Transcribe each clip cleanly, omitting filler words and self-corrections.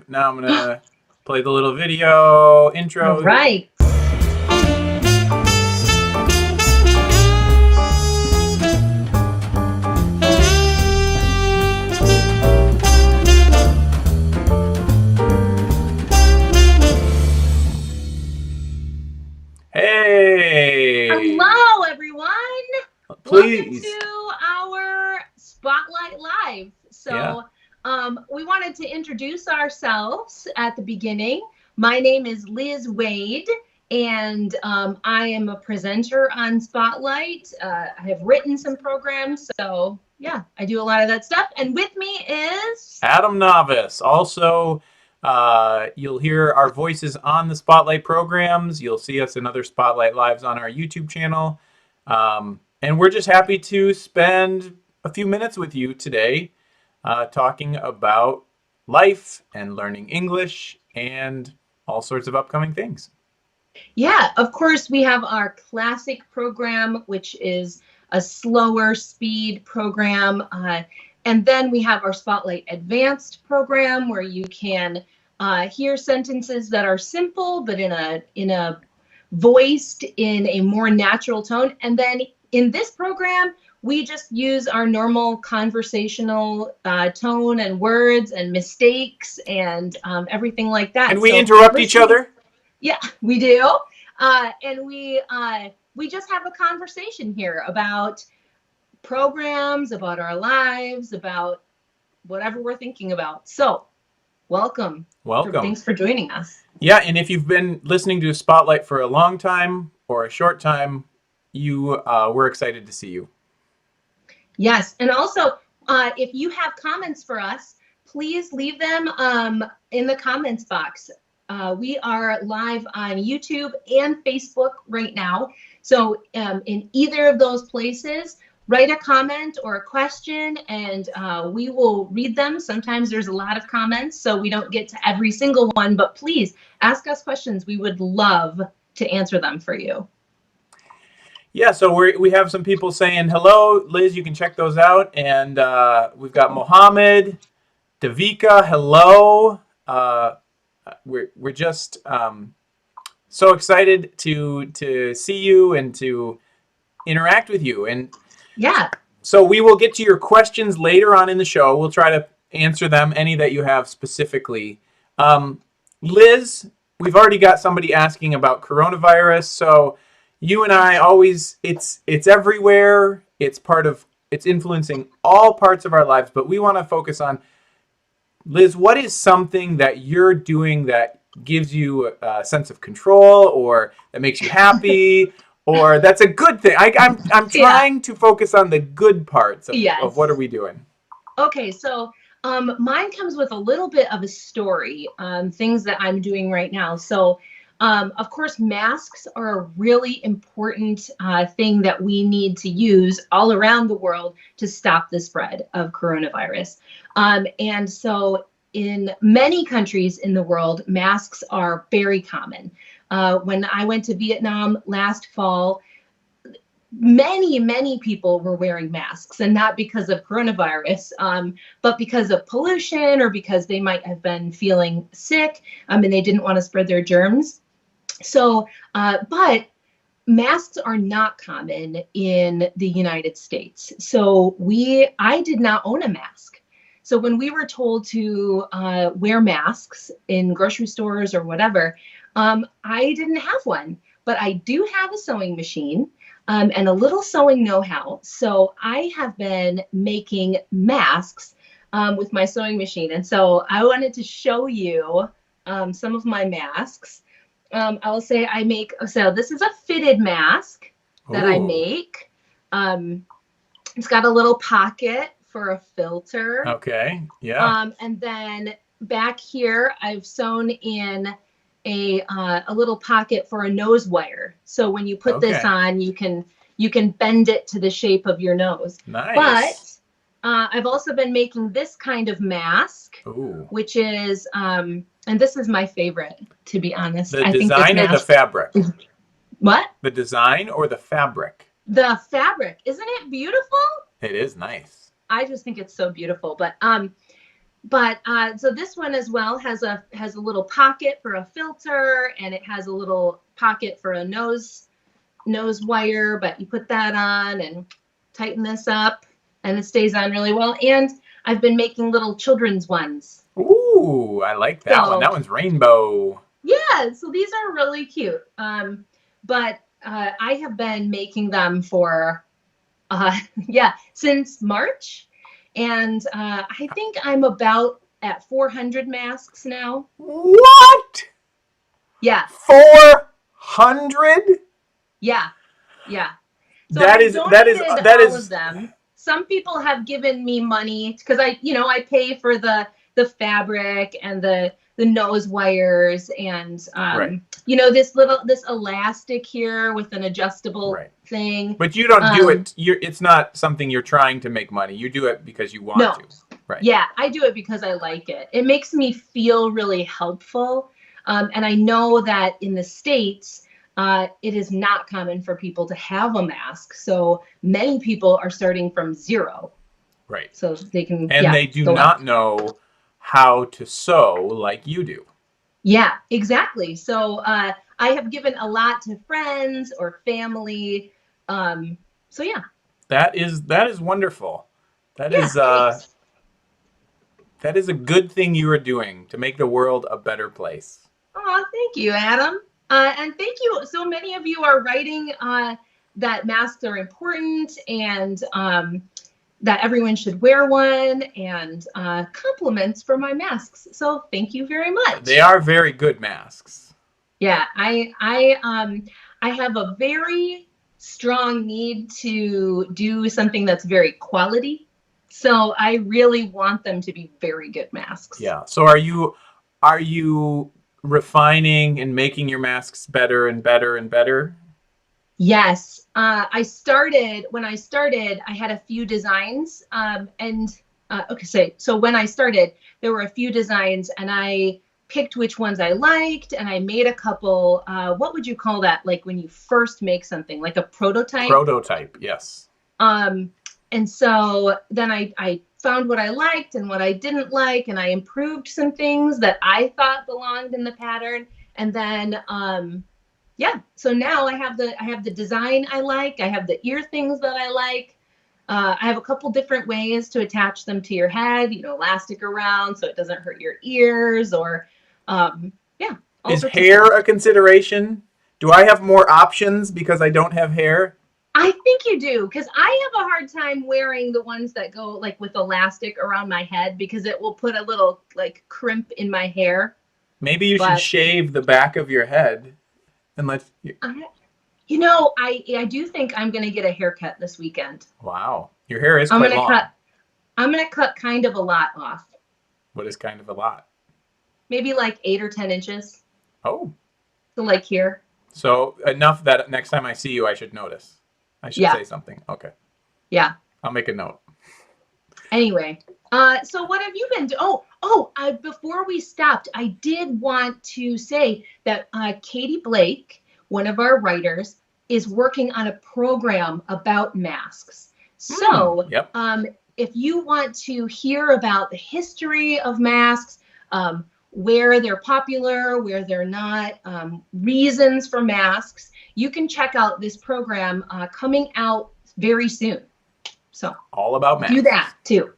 Now I'm gonna play the little video All intro. right. Hey, Hello, everyone. Welcome please. to our Spotlight Live. Yeah. We wanted to introduce ourselves at the beginning. My name is Liz Wade, and I am a presenter on Spotlight. I have written some programs, so yeah, I do a lot of that stuff. And with me is Adam Novice. Also, you'll hear our voices on the Spotlight programs. You'll see us in other Spotlight Lives on our YouTube channel. And we're just happy to spend a few minutes with you today talking about life and learning English and all sorts of upcoming things. Yeah, of course, we have our classic program, which is a slower speed program. And then we have our Spotlight Advanced program where you can hear sentences that are simple, but in a voiced in a more natural tone. And then in this program, we just use our normal conversational tone and words and mistakes and everything like that. And we interrupt each listening- other. Yeah, we do. And we just have a conversation here about programs, about our lives, about whatever we're thinking about. So, welcome. Welcome. Thanks for joining us. Yeah, and if you've been listening to Spotlight for a long time or a short time, we're excited to see you. Yes, and also, if you have comments for us, please leave them in the comments box. We are live on YouTube and Facebook right now. So in either of those places, write a comment or a question and we will read them. Sometimes there's a lot of comments, so we don't get to every single one, but please ask us questions. We would love to answer them for you. Yeah, so we have some people saying hello. Liz, you can check those out. And we've got Mohammed, Davika, hello. We're just so excited to see you and to interact with you. And yeah, so we will get to your questions later on in the show. We'll try to answer them, any that you have specifically. Liz, we've already got somebody asking about coronavirus. So you and I always, it's everywhere. It's influencing all parts of our lives. But we want to focus on, Liz, what is something that you're doing that gives you a sense of control or that makes you happy or that's a good thing? I'm trying to focus on the good parts of what are we doing. Okay, so mine comes with a little bit of a story, things that I'm doing right now. So of course, masks are a really important thing that we need to use all around the world to stop the spread of coronavirus. And so in many countries in the world, masks are very common. When I went to Vietnam last fall, many people were wearing masks, and not because of coronavirus, but because of pollution or because they might have been feeling sick and they didn't want to spread their germs. So, but masks are not common in the United States. So I did not own a mask. So when we were told to wear masks in grocery stores or whatever, I didn't have one, but I do have a sewing machine and a little sewing know-how. So I have been making masks with my sewing machine. And so I wanted to show you some of my masks. I will say so this is a fitted mask that I make. It's got a little pocket for a filter. Okay, yeah. And then back here, I've sewn in a little pocket for a nose wire. So when you put this on, you can bend it to the shape of your nose. Nice. But I've also been making this kind of mask, which is and this is my favorite, to be honest. The design or the fabric? What? The design or the fabric? The fabric. Isn't it beautiful? It is nice. I just think it's so beautiful. But But so this one as well has a little pocket for a filter, and it has a little pocket for a nose wire, but you put that on and tighten this up and it stays on really well. And I've been making little children's ones. Ooh, I like that one. So That one's rainbow. yeah, so these are really cute. But I have been making them for yeah, since March. And I think I'm about at 400 masks now. What? Yeah, 400? yeah, yeah. So That I is donated that all of is them. Some people have given me money because I pay for the fabric and the nose wires and right. this elastic here with an adjustable Right. thing. But you don't do Um, it. It's not something you're trying to make money. You do it because you want no, to. Right. yeah, I do it because I like it. It makes me feel really helpful. And I know that in the States, it is not common for people to have a mask. So many people are starting from zero. Right. So they can, And yeah, they do go on. not know how to sew like you do. Yeah, exactly. So I have given a lot to friends or family. So yeah, That is wonderful. That yeah, is thanks. that is a good thing you are doing to make the world a better place. Oh, thank you, Adam. And thank you. So many of you are writing that masks are important and that everyone should wear one, and compliments for my masks. So thank you very much. They are very good masks. Yeah, I have a very strong need to do something that's very quality. So I really want them to be very good masks. Yeah. So are you refining and making your masks better and better and better? Yes, when I started, I had a few designs, and okay, so when I started, there were a few designs, and I picked which ones I liked, and I made a couple. What would you call that? Like when you first make something, like a prototype. Prototype, yes. Um, and so then I found what I liked and what I didn't like, and I improved some things that I thought belonged in the pattern, and then yeah, so now I have the design I like. I have the ear things that I like. I have a couple different ways to attach them to your head. Elastic around so it doesn't hurt your ears, or yeah, all Is sorts of hair stuff. a consideration? Do I have more options because I don't have hair? I think you do, because I have a hard time wearing the ones that go like with elastic around my head because it will put a little like crimp in my hair. Maybe you should But shave the back of your head and let you. I, I do think I'm gonna get a haircut this weekend. Wow, your hair is I'm quite gonna long. cut I'm gonna cut kind of a lot off. What is kind of a lot? Maybe like 8 or 10 inches. Oh, So like here. so enough that next time I see you, I should notice. I should Yeah. say something. Okay, Yeah. I'll make a note. Anyway, so what have you been doing? Before we stopped, I did want to say that Katie Blake, one of our writers, is working on a program about masks. So Yep. if you want to hear about the history of masks, where they're popular, where they're not, reasons for masks, you can check out this program coming out very soon. So All about masks. do that too.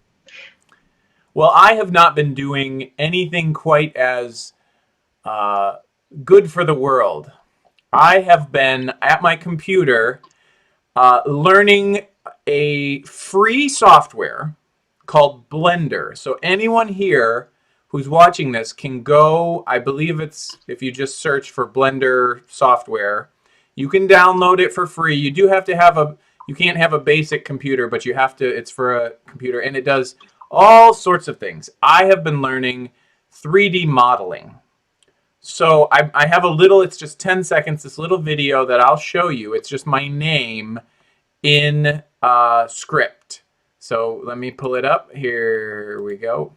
Well, I have not been doing anything quite as good for the world. I have been at my computer learning a free software called Blender. So anyone here who's watching this can go, I believe it's, if you just search for Blender software, you can download it for free. You do have to have you can't have a basic computer, but you have to, it's for a computer, and it does all sorts of things. I have been learning 3D modeling. So I have a little, it's just 10 seconds, this little video that I'll show you. It's just my name in script. So let me pull it up. Here we go.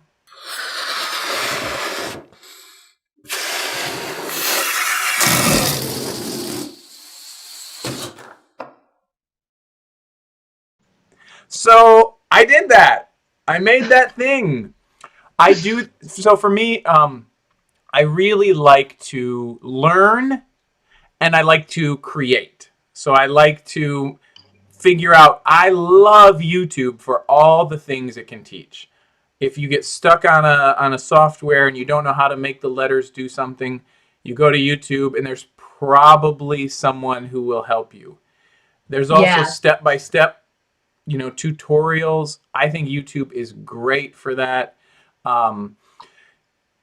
So I did that. I made that thing. I do. So for me, I really like to learn and I like to create. So I like to figure out. I love YouTube for all the things it can teach. If you get stuck on a software and you don't know how to make the letters do something, you go to YouTube and there's probably someone who will help you. There's also Yeah. step by step, tutorials. I think YouTube is great for that. Um,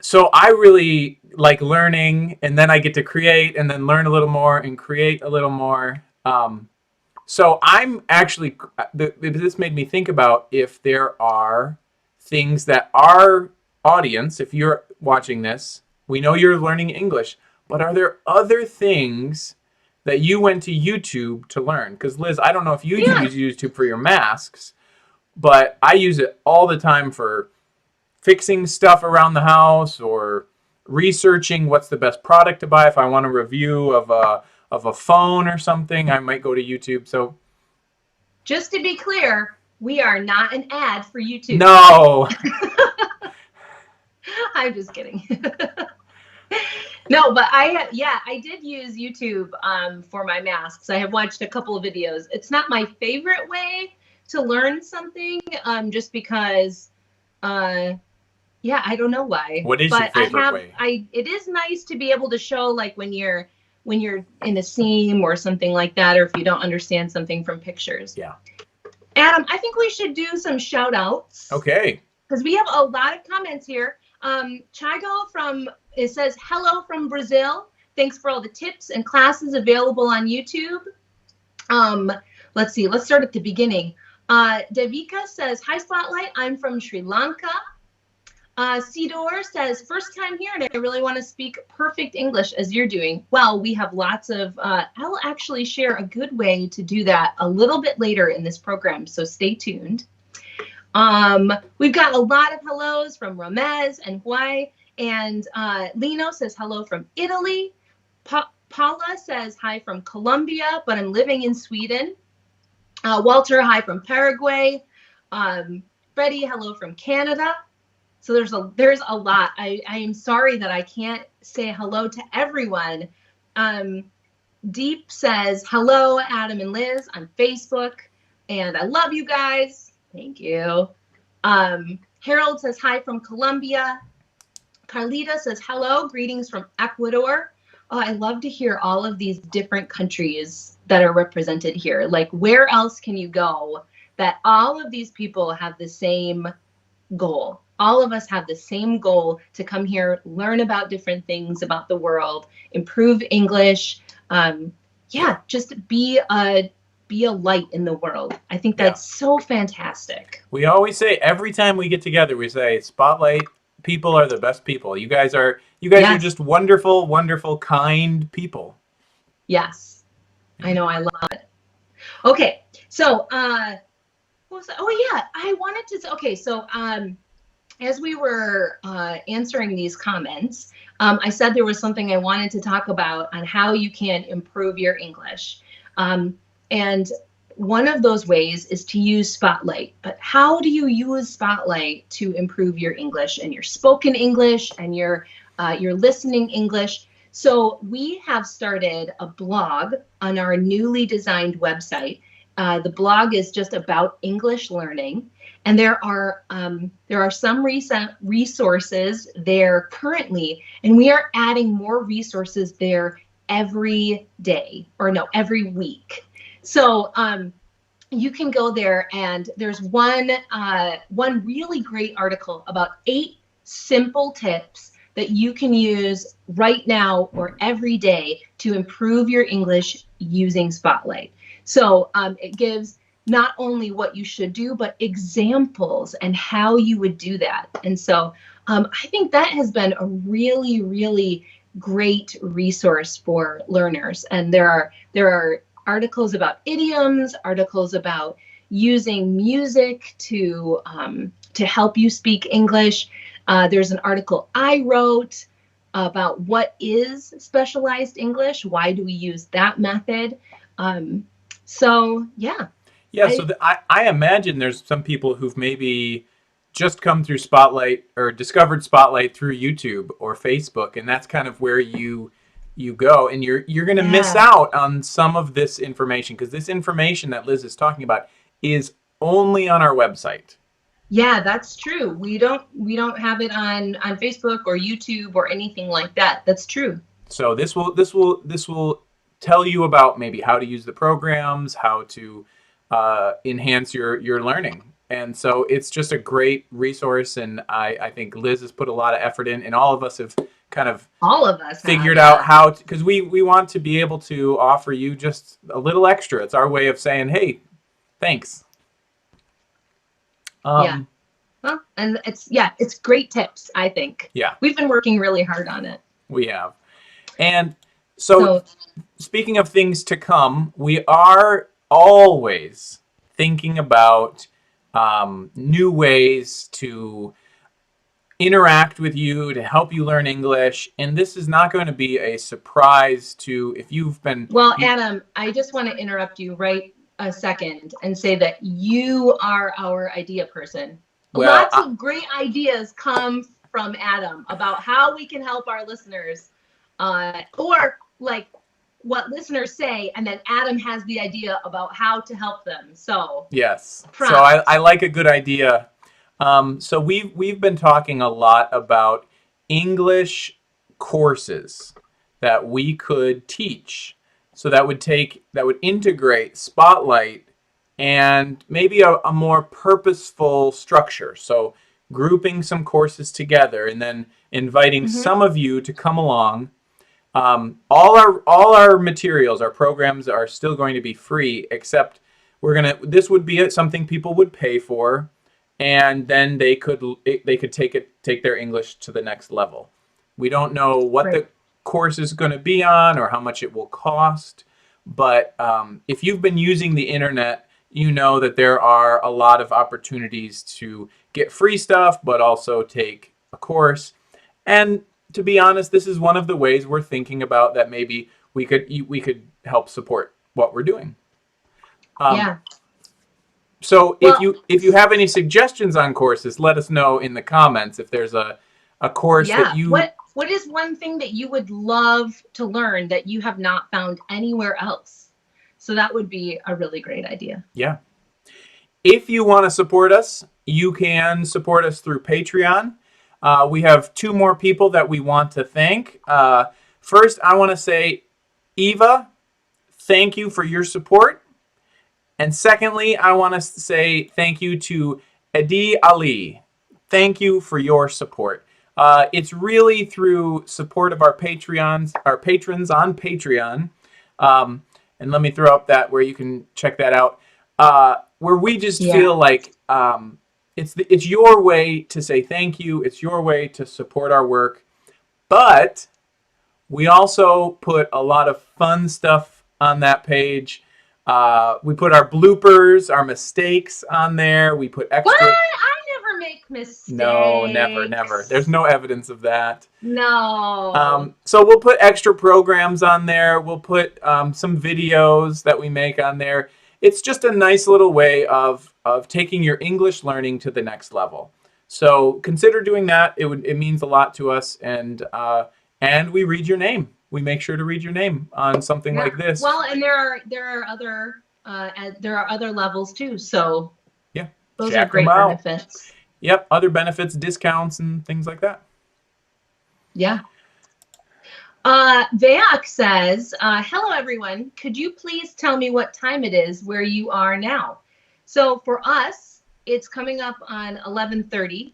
so I really like learning, and then I get to create, and then learn a little more and create a little more. So I'm actually, this made me think about if there are things that our audience, if you're watching this, we know you're learning English, but are there other things that you went to YouTube to learn? Because Liz, I don't know if you Yeah. use YouTube for your masks, but I use it all the time for fixing stuff around the house or researching what's the best product to buy. If I want a review of a phone or something, I might go to YouTube. So Just to be clear, we are not an ad for YouTube. no. I'm just kidding. No, but I did use YouTube for my masks. I have watched a couple of videos. It's not my favorite way to learn something, just because, I don't know why. What is your favorite way? It is nice to be able to show, like, when you're in a seam or something like that, or if you don't understand something from pictures. Yeah. Adam, I think we should do some shout outs. Okay. Because we have a lot of comments here. Chigo it says, hello from Brazil. Thanks for all the tips and classes available on YouTube. Let's see, let's start at the beginning. Devika says, hi Spotlight, I'm from Sri Lanka. Sidor says, first time here and I really want to speak perfect English as you're doing. Well, we have lots of, I'll actually share a good way to do that a little bit later in this program, so stay tuned. We've got a lot of hellos from Ramez and Huay, and Lino says hello from Italy. Paula says hi from Colombia, but I'm living in Sweden. Walter, hi from Paraguay. Freddie, hello from Canada. So there's a lot. I am sorry that I can't say hello to everyone. Deep says hello, Adam and Liz on Facebook, and I love you guys. Thank you. Harold says hi from Colombia. Carlita says hello, greetings from Ecuador. Oh, I love to hear all of these different countries that are represented here. Like, where else can you go that all of these people have the same goal? All of us have the same goal to come here, learn about different things about the world, improve English. Just be a light in the world. I think that's so fantastic. We always say, every time we get together, we say, Spotlight people are the best people. You guys are just wonderful, wonderful, kind people. Yes. I know, I love it. Okay. So, what was that? Oh yeah, I wanted to, okay. So, as we were answering these comments, I said there was something I wanted to talk about on how you can improve your English. And one of those ways is to use Spotlight. But how do you use Spotlight to improve your English and your spoken English and your listening English? So we have started a blog on our newly designed website. The blog is just about English learning. And there are some recent resources there currently, and we are adding more resources there every day, or no, every week. So you can go there, and there's one really great article about 8 simple tips that you can use right now or every day to improve your English using Spotlight. So it gives not only what you should do, but examples and how you would do that. And so I think that has been a really, really great resource for learners. And there are articles about idioms, articles about using music to help you speak English. There's an article I wrote about what is specialized English. Why do we use that method? So yeah. Yeah, so I imagine there's some people who've maybe just come through Spotlight or discovered Spotlight through YouTube or Facebook, and that's kind of where you go, and you're going to miss Yeah. out on some of this information, because this information that Liz is talking about is only on our website. Yeah, that's true. We don't have it on Facebook or YouTube or anything like that. That's true. So this will tell you about maybe how to use the programs, how to enhance your learning. And so it's just a great resource, and I think Liz has put a lot of effort in, and all of us have kind of All of us figured have, out how to, because we want to be able to offer you just a little extra. It's our way of saying, hey, thanks. Yeah. Well, and it's great tips, I think. Yeah, We've been working really hard on it. we have. And so speaking of things to come, we are always thinking about new ways to interact with you, to help you learn English. And this is not going to be a surprise to, if you've been... Well, Adam, I just want to interrupt you right a second and say that you are our idea person. Well, Lots of great ideas come from Adam about how we can help our listeners, or like what listeners say, and then Adam has the idea about how to help them. So yes, props. so I like a good idea. So we've been talking a lot about English courses that we could teach. So that would integrate Spotlight and maybe a more purposeful structure. So grouping some courses together and then inviting some of you to come along. All our materials, our programs are still going to be free, except this would be something people would pay for, and then they could take their English to the next level. We don't know what the course is going to be on or how much it will cost, but if you've been using the internet, you know that there are a lot of opportunities to get free stuff, but also take a course. And to be honest, this is one of the ways we're thinking about that maybe we could help support what we're doing. Yeah. So if you have any suggestions on courses, let us know in the comments if there's a course that you... What is one thing that you would love to learn that you have not found anywhere else? So that would be a really great idea. Yeah. If you want to support us, you can support us through Patreon. We have 2 more people that we want to thank. First, I want to say, Eva, thank you for your support. And secondly, I want to say thank you to Adi Ali. Thank you for your support. It's really through support of our patrons on Patreon. And let me throw up that where you can check that out. Where we just feel like it's your way to say thank you. It's your way to support our work. But we also put a lot of fun stuff on that page. We put our bloopers, our mistakes on there. We put extra... What? I never make mistakes. No, never. There's no evidence of that. No. So we'll put extra programs on there. We'll put some videos that we make on there. It's just a nice little way of taking your English learning to the next level. So consider doing that. It means a lot to us, and we read your name. We make sure to read your name on something like this. Well, and there are other levels too. So yeah, those are great benefits. Yep, other benefits, discounts, and things like that. Yeah. Vayak says, hello, everyone. Could you please tell me what time it is where you are now? So for us, it's coming up on 11:30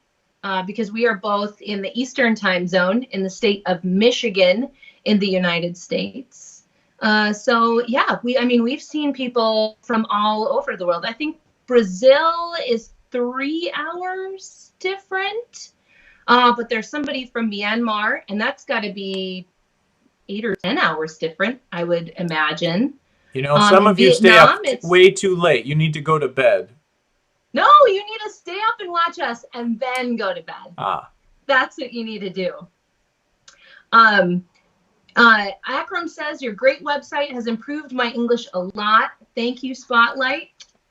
because we are both in the Eastern time zone in the state of Michigan in the United States. So yeah, we've seen people from all over the world. I think Brazil is 3 hours different, but there's somebody from Myanmar, and that's got to be 8 or 10 hours different, I would imagine. You know, some of you stay up way too late. You need to go to bed. No, you need to stay up and watch us and then go to bed. That's what you need to do. Akram says, your great website has improved my English a lot. Thank you, Spotlight.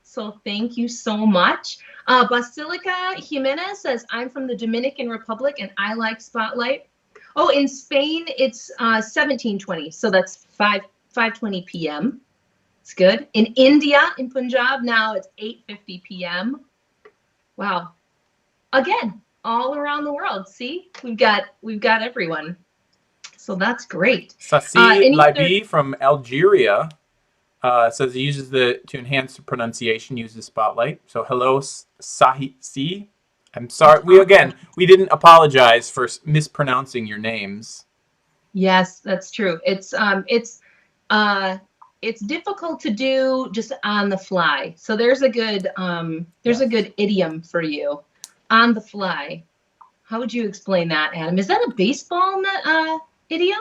So thank you so much. Basilica Jimenez says, I'm from the Dominican Republic and I like Spotlight. Oh, in Spain, it's 17:20. So that's 5:20 p.m. It's good. In India, in Punjab, now it's 8:50 p.m. Wow. Again, all around the world. See, we've got everyone. So that's great. Sassi Laibi from Algeria says he uses to enhance the pronunciation, uses Spotlight. So hello, Sahi. I'm sorry. We didn't apologize for mispronouncing your names. Yes, that's true. It's difficult to do just on the fly. So there's a good a good idiom for you, on the fly. How would you explain that, Adam? Is that a baseball idiom?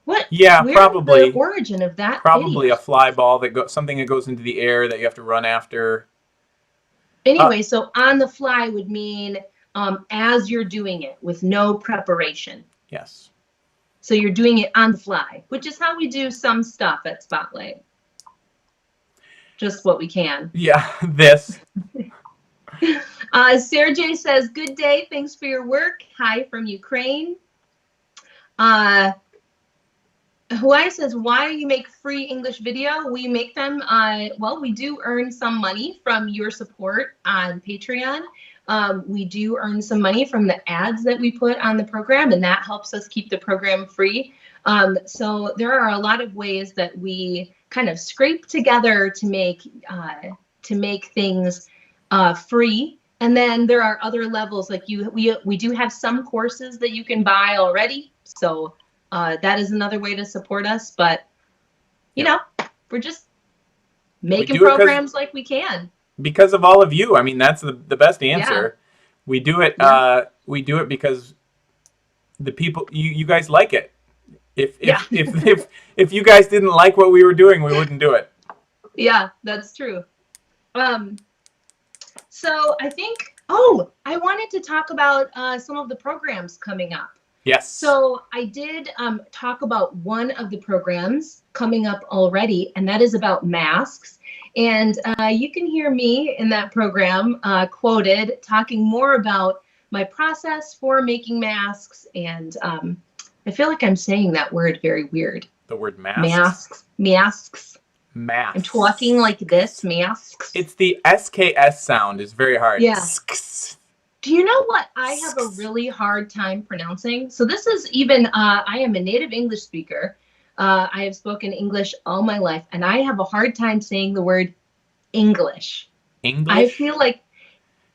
What? Yeah, Where's probably. the origin of that? Probably idiom? a fly ball something that goes into the air that you have to run after. Anyway, so on the fly would mean as you're doing it with no preparation. Yes. So you're doing it on the fly, which is how we do some stuff at Spotlight. Just what we can. Yeah, this. Sergey says, good day. Thanks for your work. Hi from Ukraine. Huay says, why do you make free English video? We make them, well, we do earn some money from your support on Patreon. We do earn some money from the ads that we put on the program, and that helps us keep the program free. So there are a lot of ways that we kind of scrape together to make things free. And then there are other levels, like we do have some courses that you can buy already. So that is another way to support us. But you know, we're just making programs like we can. Because of all of you. I mean, that's the best answer. Yeah. We do it. Yeah. We do it because the people, you guys like it. If you guys didn't like what we were doing, we wouldn't do it. Yeah, that's true. So I think, I wanted to talk about some of the programs coming up. Yes. So I did talk about one of the programs coming up already, and that is about masks. And you can hear me in that program quoted talking more about my process for making masks. And I feel like I'm saying that word very weird. The word masks? Masks. Masks. I'm talking like this, masks. It's the SKS sound. It's very hard. Yeah. Do you know what I have a really hard time pronouncing? So this is even, I am a native English speaker. I have spoken English all my life, and I have a hard time saying the word English. English? I feel like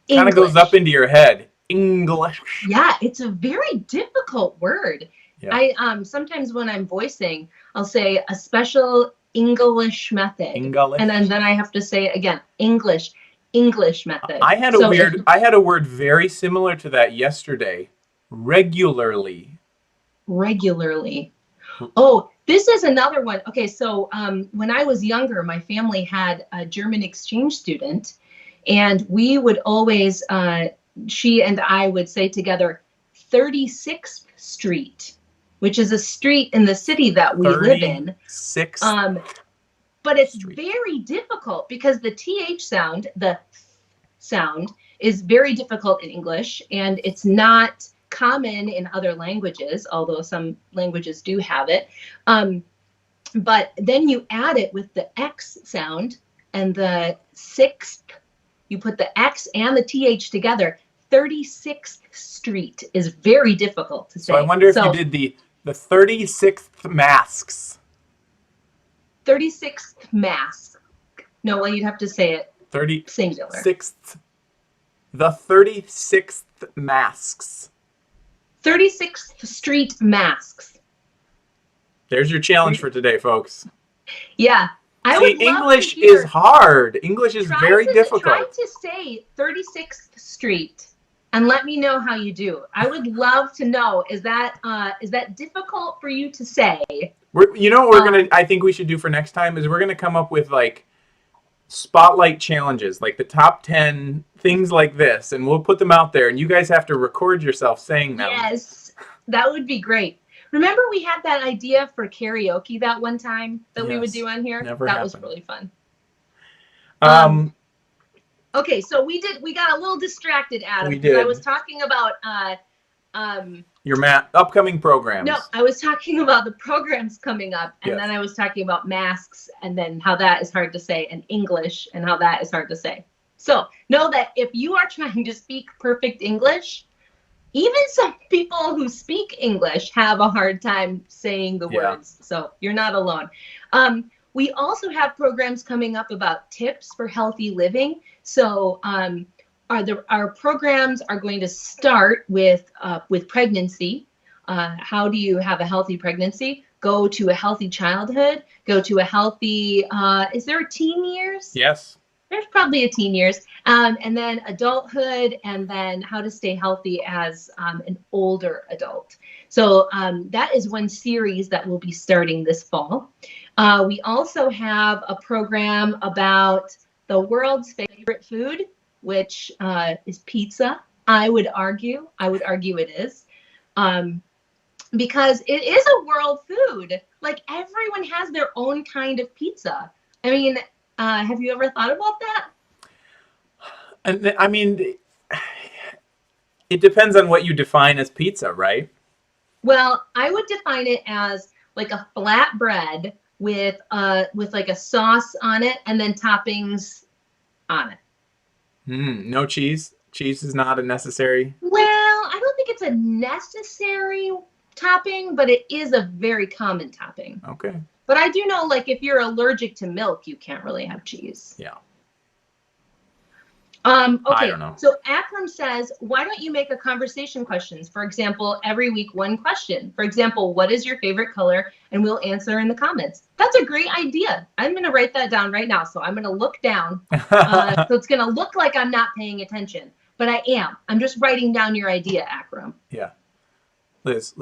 kind of goes up into your head. English. Yeah, it's a very difficult word. Yeah. I sometimes when I'm voicing, I'll say a special English method. English. And then I have to say it again, English method. I had a word very similar to that yesterday. Regularly. Regularly. Oh, this is another one. Okay, so when I was younger, my family had a German exchange student, and we would always, she and I would say together, 36th Street, which is a street in the city that we live in. 36th. But it's very difficult because the TH sound, the sound, is very difficult in English, and it's not common in other languages, although some languages do have it. But then you add it with the X sound and the sixth, you put the X and the TH together. 36th Street is very difficult to say. So I wonder if you did the 36th masks. 36th mask. No, well, you'd have to say it singular. 36th. The 36th masks. 36th Street masks. There's your challenge for today, folks. Yeah. English is hard. English is very difficult. Try to say 36th Street and let me know how you do. I would love to know, is that difficult for you to say? You know what I think we should do for next time is we're gonna come up with like spotlight challenges, like the top 10 things like this, and we'll put them out there, and you guys have to record yourself saying them. Yes, that would be great. Remember we had that idea for karaoke that one time that we would do on here? Never that happened. Was really fun. Okay, so we got a little distracted, Adam, We because I did. was talking about Your upcoming programs. no, I was talking about the programs coming up, and Yes. then I was talking about masks, and then how that is hard to say, and English, and how that is hard to say. So know that if you are trying to speak perfect English, even some people who speak English have a hard time saying the Yeah. words. So you're not alone. We also have programs coming up about tips for healthy living. So our programs are going to start with pregnancy. How do you have a healthy pregnancy? Go to a healthy childhood. Go to a healthy. Is there a teen years? Yes. There's probably a teen years, and then adulthood, and then how to stay healthy as an older adult. So that is one series that will be starting this fall. We also have a program about the world's favorite food, which is pizza. I would argue it is. Because it is a world food. Like everyone has their own kind of pizza. I mean, have you ever thought about that? And I mean, it depends on what you define as pizza, right? Well, I would define it as like a flat bread with like a sauce on it and then toppings on it. No cheese. Cheese is not a necessary. Well, I don't think it's a necessary topping, but it is a very common topping. Okay. But I do know, like, if you're allergic to milk, you can't really have cheese. Yeah. Okay. I don't know. So Akram says, why don't you make a conversation questions? For example, every week, one question. For example, what is your favorite color? And we'll answer in the comments. That's a great idea. I'm going to write that down right now. So I'm going to look down. So it's going to look like I'm not paying attention, but I am. I'm just writing down your idea, Akram. Yeah. Liz.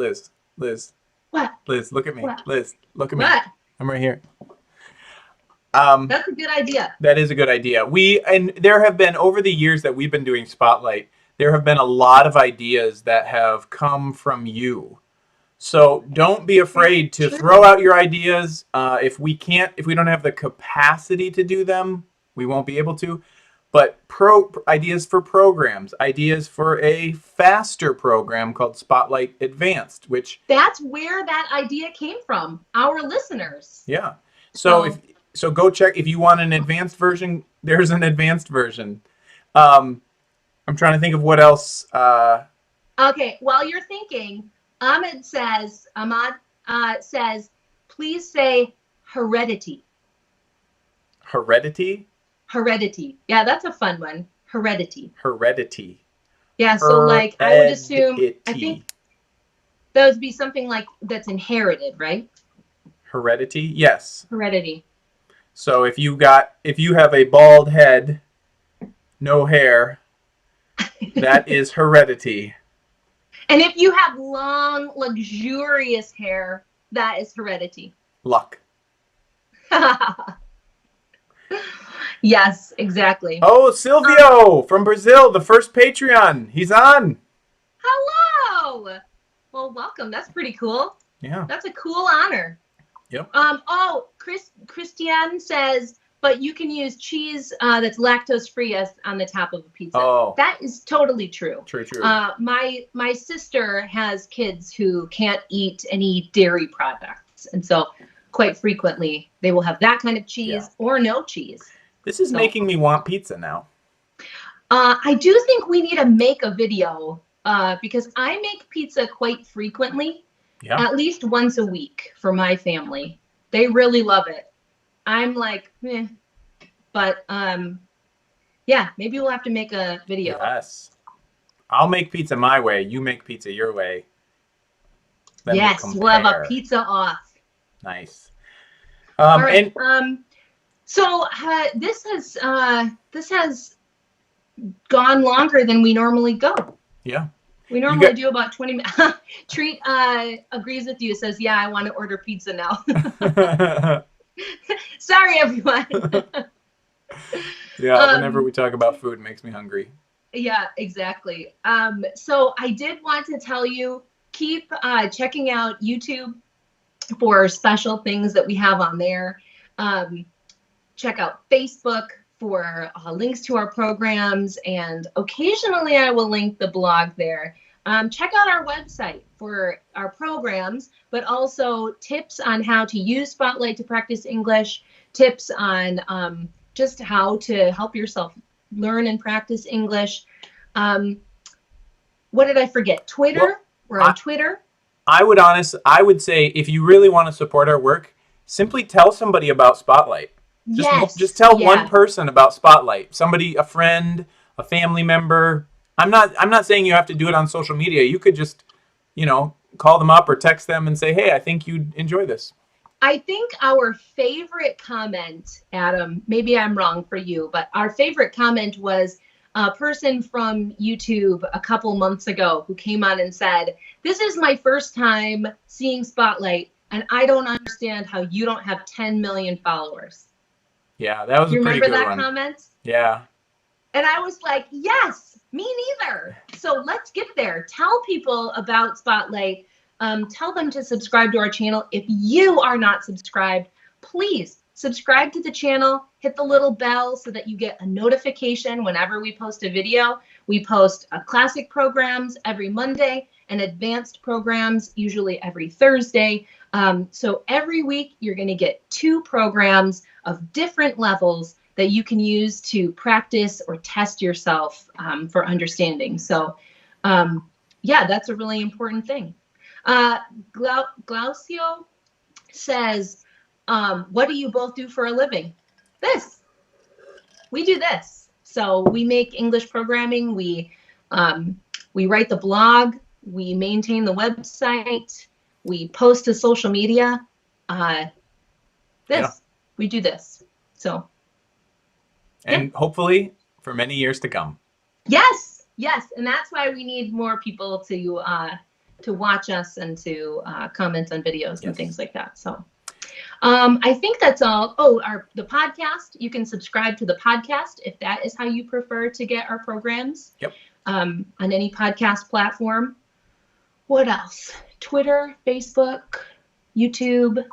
What? Liz, look at me. What? Liz, look at me. What? I'm right here. That's a good idea. That is a good idea. And there have been, over the years that we've been doing Spotlight, there have been a lot of ideas that have come from you. So don't be afraid to throw out your ideas. If we don't have the capacity to do them, we won't be able to. But ideas for programs, ideas for a faster program called Spotlight Advanced, which that's where that idea came from, our listeners. Yeah. So go check if you want an advanced version. There's an advanced version. I'm trying to think of what else. Okay. While you're thinking, Ahmad says, please say heredity. Heredity. Heredity. Yeah, that's a fun one. Heredity. Heredity. Yeah. So like, I would assume, I think that would be something like that's inherited, right? Heredity. Yes. Heredity. So if you have a bald head, no hair, that is heredity. And if you have long, luxurious hair, that is heredity. Luck. Yes, exactly. Oh, Silvio from Brazil, the first Patreon. He's on. Hello. Well, welcome. That's pretty cool. Yeah. That's a cool honor. Yep. Christiane says, but you can use cheese that's lactose free as on the top of a pizza. Oh. That is totally true. True. My sister has kids who can't eat any dairy products, and so quite frequently they will have that kind of cheese or no cheese. This is making me want pizza now. I do think we need to make a video because I make pizza quite frequently. Yeah. At least once a week for my family. They really love it. I'm like, but yeah, maybe we'll have to make a video. Yes. I'll make pizza my way. You make pizza your way. Then yes, we'll have a pizza off. Nice. All right. So this has gone longer than we normally go. Yeah. We normally do about 20 minutes. Treat agrees with you, says, yeah, I want to order pizza now. Sorry, everyone. Yeah, whenever we talk about food, it makes me hungry. Yeah, exactly. So I did want to tell you, keep checking out YouTube for special things that we have on there. Check out Facebook for links to our programs, and occasionally I will link the blog there. Check out our website for our programs, but also tips on how to use Spotlight to practice English, tips on just how to help yourself learn and practice English. What did I forget? Twitter. Well, We're on Twitter. I would say if you really want to support our work, simply tell somebody about Spotlight. Just tell one person about Spotlight. Somebody, a friend, a family member. I'm not saying you have to do it on social media. You could just, call them up or text them and say, "Hey, I think you'd enjoy this." I think our favorite comment, Adam, maybe I'm wrong for you, but our favorite comment was a person from YouTube a couple months ago who came on and said, "This is my first time seeing Spotlight, and I don't understand how you don't have 10 million followers." Yeah, that was a pretty good one. You remember that comment? Yeah. And I was like, yes, me neither. So let's get there. Tell people about Spotlight. Tell them to subscribe to our channel. If you are not subscribed, please subscribe to the channel. Hit the little bell so that you get a notification whenever we post a video. We post classic programs every Monday and advanced programs usually every Thursday. So every week you're going to get 2 programs of different levels that you can use to practice or test yourself for understanding. So yeah, that's a really important thing. Glaucio says, what do you both do for a living? This. We do this. So we make English programming. We write the blog. We maintain the website. We post to social media. We do this. So. And hopefully for many years to come. Yes, and that's why we need more people to watch us and to comment on videos and things like that. So I think that's all. Oh, the podcast. You can subscribe to the podcast if that is how you prefer to get our programs. Yep. On any podcast platform. What else? Twitter, Facebook, YouTube.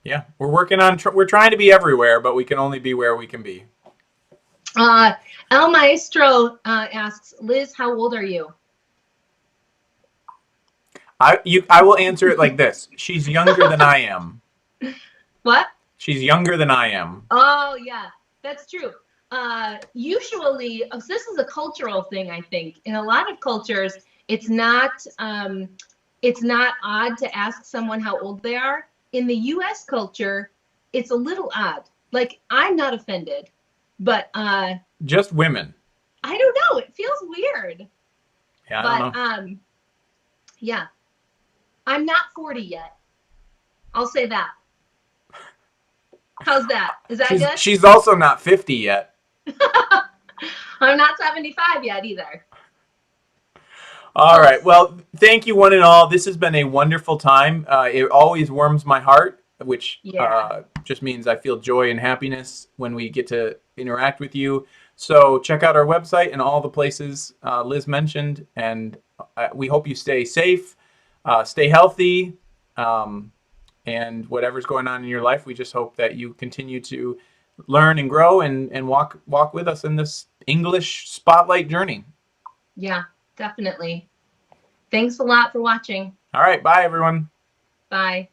Yeah, we're working on. We're trying to be everywhere, but we can only be where we can be. El Maestro asks, Liz, how old are you? I will answer it like this. She's younger than I am. What? She's younger than I am. Oh yeah, that's true. Usually, this is a cultural thing. I think in a lot of cultures, it's not odd to ask someone how old they are. In the U.S. culture, it's a little odd. Like, I'm not offended, but just women. I don't know. It feels weird. Yeah, I don't know. Yeah, I'm not 40 yet. I'll say that. How's that? Is that good? She's also not 50 yet. I'm not 75 yet either. All right. Well, thank you one and all. This has been a wonderful time. It always warms my heart, which just means I feel joy and happiness when we get to interact with you. So check out our website and all the places Liz mentioned. And we hope you stay safe, stay healthy, and whatever's going on in your life. We just hope that you continue to learn and grow and walk with us in this English Spotlight journey. Yeah. Definitely. Thanks a lot for watching. All right. Bye, everyone. Bye.